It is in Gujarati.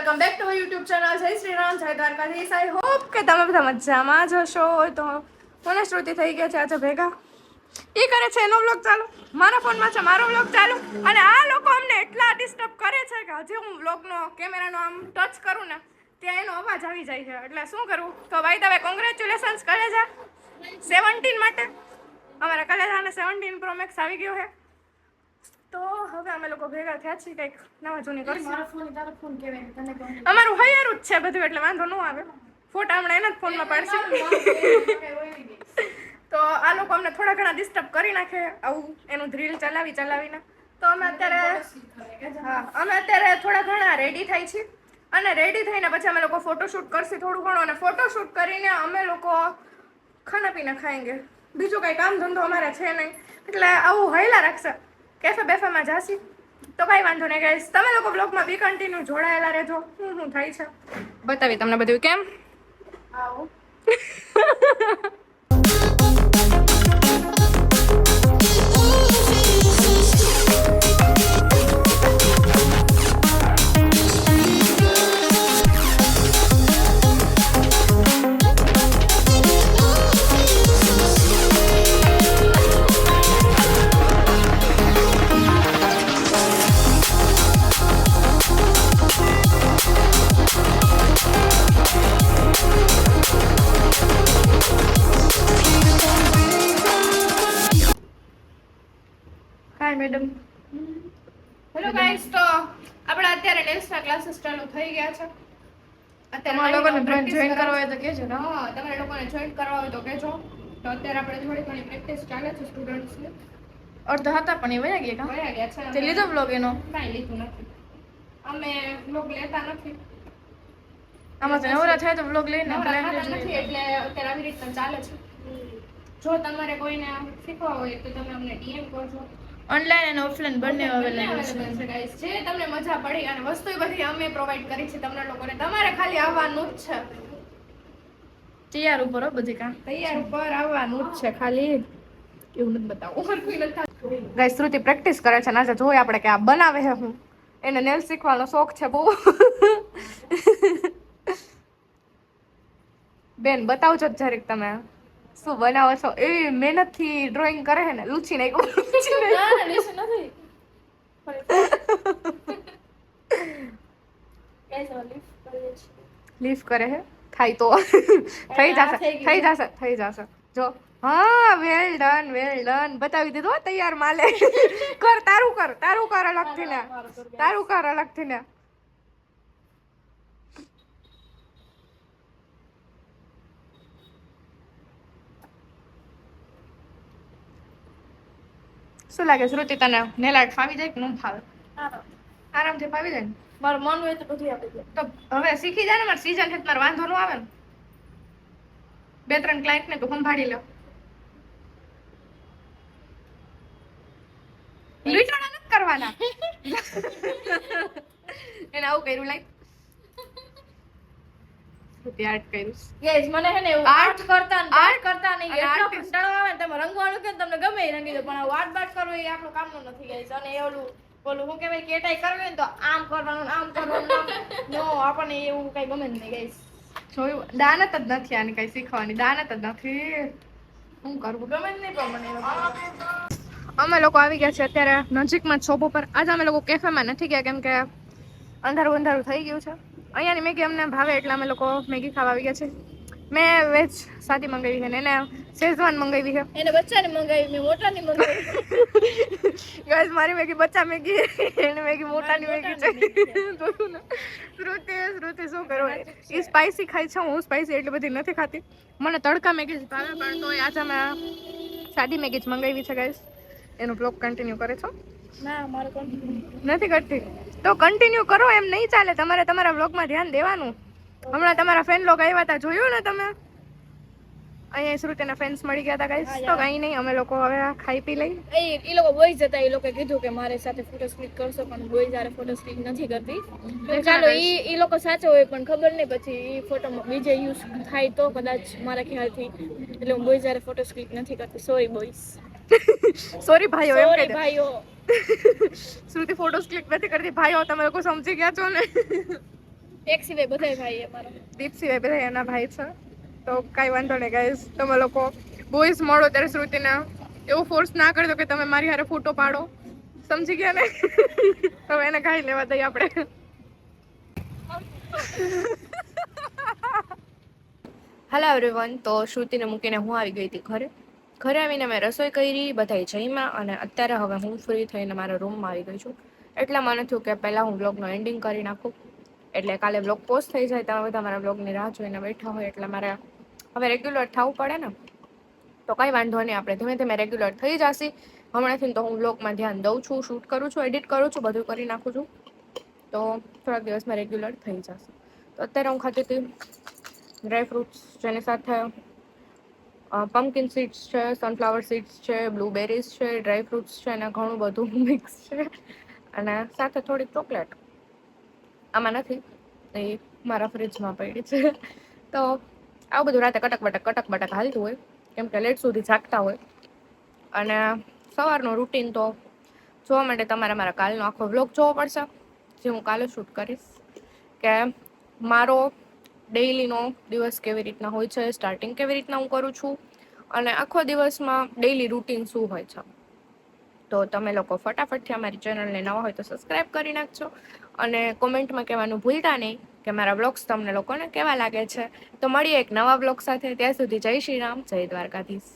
Welcome back to my YouTube channel. જય શ્રી રામ, જય દ્વારકાધીશ. આઈ હોપ કે તમે બધા મજામાં જ હશો. તો મને શ્રુતિ થઈ ગયા છે આજે ભેગા. એ કરે છે એનો વ્લોગ ચાલુ, મારા ફોનમાં છે મારો વ્લોગ ચાલુ, અને આ લોકો અમને એટલા ડિસ્ટર્બ કરે છે કે હજી હું વ્લોગનો કેમેરાનો આમ ટચ કરું ને ત્યાં એનો અવાજ આવી જાય છે. એટલે શું કરવું? તો ભાઈ તમે કોંગ્રેચ્યુલેશન્સ કલેજા 17 માટે. અમારા કલેજાને 17 પ્રો મેક્સ આવી ગયો છે. તો હવે અમે લોકો ભેગા થયા છીએ કંઈક નવા જૂની કરશું. અમારું હૈયારું જ છે બધું એટલે વાંધો ન આવે. ફોટા હમણાં એના જ ફોનમાં પાડશે. તો આ લોકો અમને થોડા ઘણા ડિસ્ટર્બ કરી નાખે આવું એનું ડ્રીલ ચલાવીને. તો અમે અત્યારે થોડા ઘણા રેડી થાય છીએ, અને રેડી થઈને પછી અમે લોકો ફોટોશૂટ કરશું થોડું ઘણું, અને ફોટોશૂટ કરીને અમે લોકો ખાના પીના ખાएंगे. બીજું કંઈ કામ ધંધો અમારે છે નહીં, એટલે આવું હૈલા રાખશે. કેફે બેફેમાં જાસી તો કાંઈ વાંધો નહીં ગાઈસ. તમે લોકો બ્લોગમાં બી કન્ટિન્યુ જોડાયેલા રહેજો. શું થાય છે બતાવી તમને બધું. કેમ આવું મેડમ. હેલો ગાઈસ, તો આપણે અત્યારે નેલ્સના ક્લાસીસ ચાલુ થઈ ગયા છે. અત્યારે લોકોને જોઈન કરવા હોય તો કહેજો. હા, તમારે લોકોને જોઈન કરવા હોય તો કહેજો. તો અત્યારે આપણે થોડી ઘણી પ્રેક્ટિસ ચાલે છે સ્ટુડન્ટ્સની. અડધા હતા પણ એ વયા ગયા છે. તે લીધો બ્લોગ એનો? કાંઈ લીધું નથી. અમે બ્લોગ લેતા નથી. આમાં તો નવરા થાય તો બ્લોગ લઈને પ્લાન નથી, એટલે અત્યારે આવી રીતના ચાલે છે. જો તમારે કોઈને શીખવા હોય તો તમે અમને ડીએમ કરજો. ઓનલાઈન અને ઓફલાઈન બંને અવેલેબલ છે ગાઈસ. જે તમને મજા પડી અને વસ્તુ બધી અમે પ્રોવાઈડ કરી છે તમને લોકોને. તમારે ખાલી આવવાનું જ છે. તૈયાર ઉપર બધી કામ તૈયાર ઉપર આવવાનું જ છે, ખાલી એવું નથી બતાવું. ગાઈસ શ્રુતિ પ્રેક્ટિસ કરે છે. આજે જોઈએ આપણે કે આ બનાવે છે હું. એને નેલ શીખવાનો શોખ છે બહુ. બેન બતાવજો જરીક તમે શું બનાવો છો. એ મહેનત થી ડ્રોઈંગ કરે છે ને. લૂછી નાખ્યું. લીફ કરે છે. થાય તો થઈ જશે. જો હા, વેલ ડન બતાવી દીધું. તૈયાર માલે. કર તારું કર અલગથી ને. શું લાગે શ્રુતિ તને નેલ આર્ટ ફાવી જાય કે ન ફાવે? આરામથી ફાવી જાય ને. મારું મન હોય તો બધું આપી દે. તો હવે શીખી જાય ને. મારે સીઝન છે મારે વાંધો ન આવે ને. 2-3 ક્લાયન્ટ ને તો સંભાળી લો. લીટોડા નથી કરવાના. એને આવું કર્યું લાઈક આર્ટ કર્યું. યસ, મને હે ને આર્ટ કરતા નહીં એટલો કંટાળો આવે ને. તમે રંગવાનું કે તમને ગમે એ રંગી દો, પણ આ આર્ટ બાટ કરવું એ આપણું કામનું નથી ગાઈસ. અને ઓલું હું કહેવાય કેટાઈ કરવી ને તો આમ કરવાનું. નો, આપણને એવું કઈ ગમે જ નહીં ગાઈસ. જોયું, દાનત જ નથી આની કઈ શીખવાની. દાનત જ નથી. શું કરવું ગમે જ નહીં. પણ મને અમે લોકો આવી ગયા છે અત્યારે નજીકમાં શોપ ઉપર. આજે અમે લોકો કેફેમાં નથી ગયા કેમ કે અંધારું થઈ ગયું છે. અહીંયાની મેગી અમને ભાવે એટલે અમે લોકો મેગી ખાવા આવી ગયા છે. મેં વેજ સાદી મંગાવી છે ને એને શેઝવાન મંગાવી છે. એને બચ્ચાની મંગાવી, મેં મોટાની મંગાવી. ગાઈસ, મારી મેગી બચ્ચા મેગી, એને મેગી મોટાની મેગી છે. શ્રુતિ શું કરો? એ સ્પાઈસી ખાય છે. હું સ્પાઈસી એટલી બધી નથી ખાતી. મને તડકા મેગી જ ભાવે, પણ તો આજે અમે સાદી મેગી જ મંગાવી છે ગાઈસ. એનો બ્લોગ કન્ટિન્યુ કરે છો? ના, મારે કન્ટિન્યુ નથી કરતી. તો કન્ટિન્યુ કરો, એમ નહીં ચાલે. તમારે તમારા વ્લોગમાં ધ્યાન દેવાનું. હમણાં તમારા ફેન લોગ આવ્યા હતા, જોયું ને તમે? અહીંયા શ્રુતિના ફેન્સ મળી ગયા હતા ગાઈસ. તો કઈ નહીં, અમે લોકો હવે ખાઈ પી લઈ. એ લોકો બોયઝ હતા, એ લોકો કીધું કે મારી સાથે ફોટો ક્લિક કરશો, પણ બોયઝ આરે ફોટો ક્લિક નથી કરતી. ચાલો એ લોકો સાચો હોય પણ ખબર નહીં, પછી એ ફોટો બીજે યુઝ થાય તો કદાચ મારા ખ્યાલથી. એટલે હું બોયઝ આરે ફોટો ક્લિક નથી કરતી. Sorry boys. સોરી ભાઈઓ. સોરી ભાઈઓ. શ્રુતિ ફોટોસ ક્લિક નથી કરતી. ભાઈઓ તમે લોકો સમજી ગયા છો ને. એક સિવાય બધાય ભાઈ અમારા. દીપ સિવાય બધા એના ભાઈ છે. તો કાંઈ વાંધો નહીં ગાઈસ, તમે લોકો બોયઝ મળો ત્યારે શ્રુતિને એવું ફોર્સ ના કરજો કે તમે મારી હારે ફોટો પાડો, સમજી ગયા ને? હવે એને કાંઈ લેવા દઈએ આપણે. હેલો એવરીવન, તો શ્રુતિને મૂકીને હું આવી ગઈ હતી ઘરે. ઘરે આવીને મેં રસોઈ કરી, બધાય જમ્યા અને અત્યારે હવે હું ફ્રી થઈને મારા રૂમમાં આવી ગઈ છું. એટલે મને થયું કે પહેલાં હું બ્લોગનો એન્ડિંગ કરી નાખું, એટલે કાલે બ્લોગ પોસ્ટ થઈ જાય તમે બધા મારા બ્લોગની રાહ જોઈને બેઠા હોય, એટલે મારે હવે રેગ્યુલર થવું પડે ને. તો કાંઈ વાંધો નહીં, આપણે ધીમે ધીમે રેગ્યુલર થઈ જશે. હમણાંથી તો હું બ્લોગમાં ધ્યાન દઉં છું, શૂટ કરું છું, એડિટ કરું છું, બધું કરી નાખું છું. તો થોડાક દિવસમાં રેગ્યુલર થઈ જશે. તો અત્યારે હું ખાતી હતી ડ્રાય ફ્રૂટ્સ, જેની સાથે પમ્પકિન સીડ્સ છે, સનફ્લાવર સીડ્સ છે, બ્લુબેરીઝ છે, ડ્રાય ફ્રૂટ્સ છે અને ઘણું બધું મિક્સ છે. અને સાથે થોડીક ચોકલેટ આમાં નથી, એ મારા ફ્રિજમાં પડી છે. તો આવું બધું રાતે કટક બટક હાલતું હોય, કેમ કે લેટ સુધી જાગતા હોય. અને સવારનું રૂટીન તો જોવા માટે તમારે મારા કાલનો આખો વ્લોગ જોવો પડશે, જે હું કાલે શૂટ કરીશ, કે મારો ડેઈલીનો દિવસ કેવી રીતના હોય છે, સ્ટાર્ટિંગ કેવી રીતના હું કરું છું, અને આખો દિવસમાં ડેઈલી રૂટીન શું હોય છે. તો તમે લોકો ફટાફટથી અમારી ચેનલને નવા હોય તો સબસ્ક્રાઈબ કરી નાખજો, અને કોમેન્ટમાં કહેવાનું ભૂલતા નહીં કે મારા બ્લોગ્સ તમને લોકોને કેવા લાગે છે. તો મળીએ એક નવા બ્લોગ સાથે, ત્યાં સુધી જય શ્રી રામ, જય દ્વારકાધીશ.